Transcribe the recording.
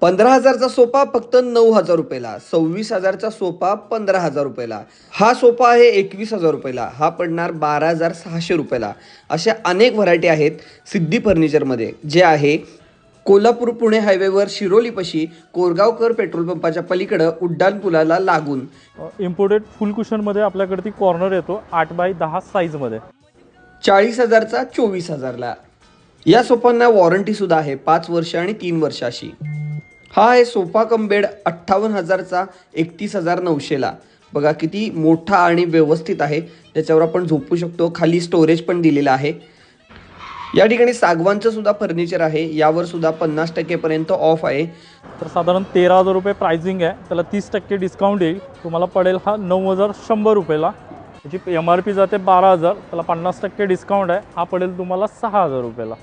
15,000चा sofa फक्त 9,000 रुपयाला, 26,000चा sofa 15,000 रुपयाला, हा सोफा आहे 21,000 रुपयाला, हा पडणार 12,600 रुपयाला. अशा अनेक व्हरायटी आहेत सिद्धी फर्निचरमध्ये, जे आहे कोल्हापूर पुणे हायवेवर शिरोलीपाशी कोरगावकर पेट्रोल पंपाच्या पलीकडं उड्डाण पुलाला लागून. इम्पोर्टेड फुल कुशनमध्ये आपल्याकडे ती कॉर्नर येतो 8x10 साईजमध्ये. 40,000चा 24,000ला. या सोफांना वॉरंटीसुद्धा आहे 5 वर्ष आणि 3 वर्ष अशी. हा आहे सोफा कम बेड 58,000चा 31,900ला. बघा किती मोठा आणि व्यवस्थित आहे, त्याच्यावर आपण झोपू शकतो. खाली स्टोरेज पण दिलेलं आहे. या ठिकाणी सागवानचं सुद्धा फर्निचर आहे, यावर सुद्धा 50% पर्यंत ऑफ आहे. तर साधारण 13,000 रुपये प्राइसिंग आहे, त्याला 30% डिस्काउंट येईल. तुम्हाला पडेल हा 9,100 रुपयाला. त्याची MRP जाते 12,000, त्याला 50% डिस्काउंट आहे, हा पडेल तुम्हाला 6,000 रुपयाला.